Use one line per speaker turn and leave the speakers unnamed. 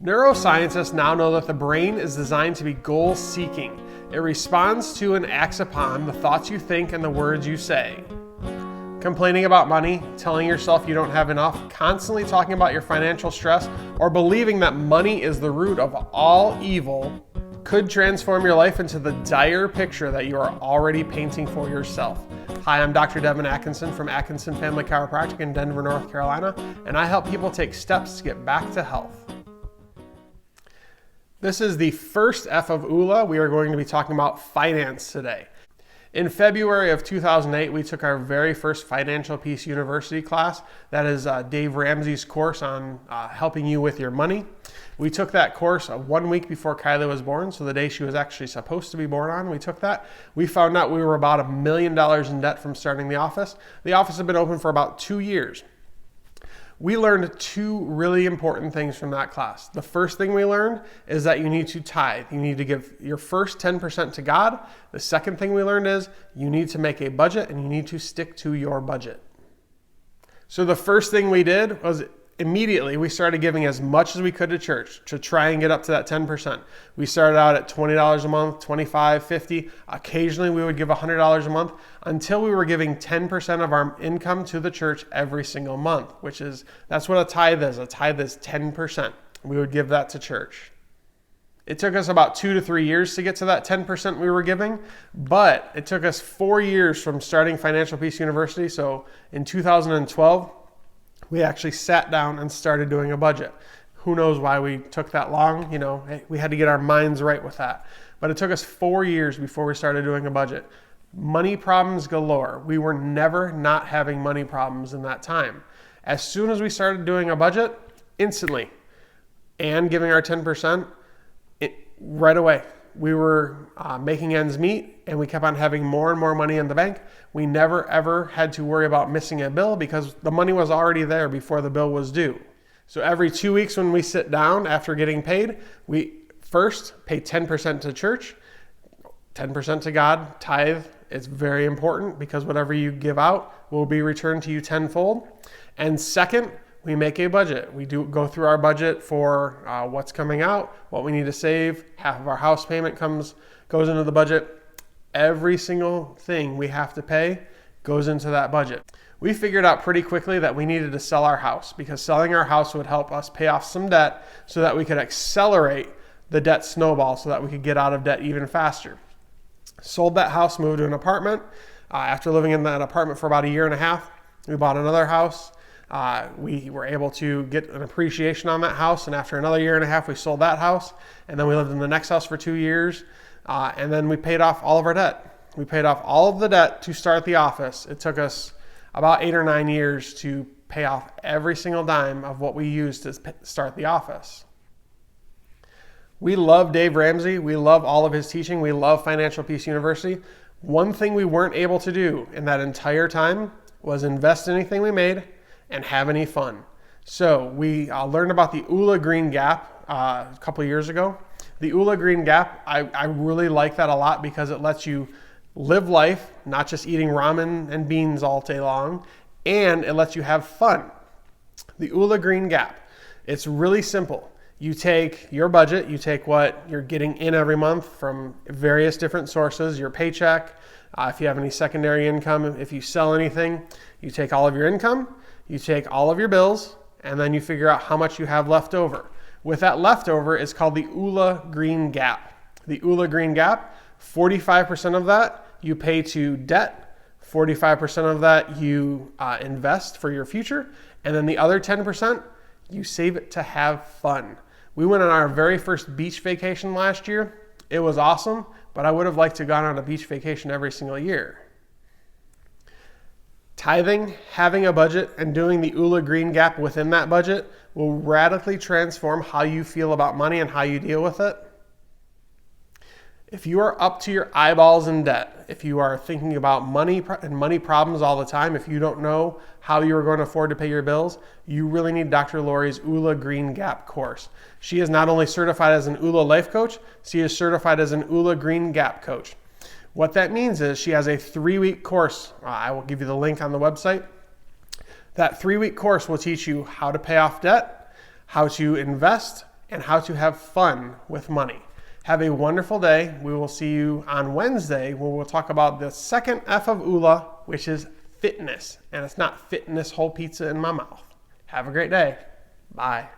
Neuroscientists now know that the brain is designed to be goal-seeking. It responds to and acts upon the thoughts you think and the words you say. Complaining about money, telling yourself you don't have enough, constantly talking about your financial stress, or believing that money is the root of all evil could transform your life into the dire picture that you are already painting for yourself. Hi, I'm Dr. Devin Atkinson from Atkinson Family Chiropractic in Denver, North Carolina, and I help people take steps to get back to health. This is the first F of Oola. We are going to be talking about finance today. In February of 2008, we took our very first Financial Peace University class. That is Dave Ramsey's course on helping you with your money. We took that course 1 week before Kylie was born, so the day she was actually supposed to be born on, we took that. We found out we were about $1 million in debt from starting the office. The office had been open for about 2 years. We learned two really important things from that class. The first thing we learned is that you need to tithe. You need to give your first 10% to God. The second thing we learned is you need to make a budget and you need to stick to your budget. So the first thing we did was immediately we started giving as much as we could to church to try and get up to that 10%. We started out at $20 a month, $25, $50. Occasionally we would give $100 a month until we were giving 10% of our income to the church every single month, that's what a tithe is. A tithe is 10%. We would give that to church. It took us about 2 to 3 years to get to that 10% we were giving, but it took us 4 years from starting Financial Peace University. So in 2012, we actually sat down and started doing a budget. Who knows why we took that long? We had to get our minds right with that. But it took us 4 years before we started doing a budget. Money problems galore. We were never not having money problems in that time. As soon as we started doing a budget, instantly, and giving our 10%, right away, we were making ends meet, and we kept on having more and more money in the bank. We never ever had to worry about missing a bill because the money was already there before the bill was due. So every 2 weeks when we sit down after getting paid, we first pay 10% to church, 10% to God, tithe. It's very important because whatever you give out will be returned to you tenfold. And second, we make a budget. We go through our budget for what's coming out, what we need to save. Half of our house payment goes into the budget. Every single thing we have to pay goes into that budget. We figured out pretty quickly that we needed to sell our house because selling our house would help us pay off some debt so that we could accelerate the debt snowball so that we could get out of debt even faster. Sold that house, moved to an apartment. After living in that apartment for about 1.5 years, we bought another house. We were able to get an appreciation on that house, and after another 1.5 years, we sold that house, and then we lived in the next house for 2 years, and then we paid off all of our debt. We paid off all of the debt to start the office. It took us about 8 or 9 years to pay off every single dime of what we used to start the office. We love Dave Ramsey. We love all of his teaching. We love Financial Peace University. One thing we weren't able to do in that entire time was invest in anything we made and have any fun. So we learned about the Oola Green Gap a couple years ago. The Oola Green Gap, I really like that a lot because it lets you live life, not just eating ramen and beans all day long, and it lets you have fun. The Oola Green Gap, it's really simple. You take your budget, you take what you're getting in every month from various different sources, your paycheck, if you have any secondary income, if you sell anything, you take all of your income, you take all of your bills, and then you figure out how much you have left over. With that leftover, it's called the Oola Green Gap. The Oola Green Gap, 45% of that you pay to debt, 45% of that you invest for your future, and then the other 10%, you save it to have fun. We went on our very first beach vacation last year. It was awesome, but I would have liked to have gone on a beach vacation every single year. Tithing, having a budget, and doing the Oola Green Gap within that budget will radically transform how you feel about money and how you deal with it. If you are up to your eyeballs in debt, if you are thinking about money and money problems all the time, if you don't know how you are going to afford to pay your bills, you really need Dr. Lori's Oola Green Gap course. She is not only certified as an Oola life coach, she is certified as an Oola Green Gap coach. What that means is she has a 3-week course. I will give you the link on the website. That 3-week course will teach you how to pay off debt, how to invest, and how to have fun with money. Have a wonderful day. We will see you on Wednesday where we'll talk about the second F of Oola, which is fitness. And it's not fitness whole pizza in my mouth. Have a great day. Bye.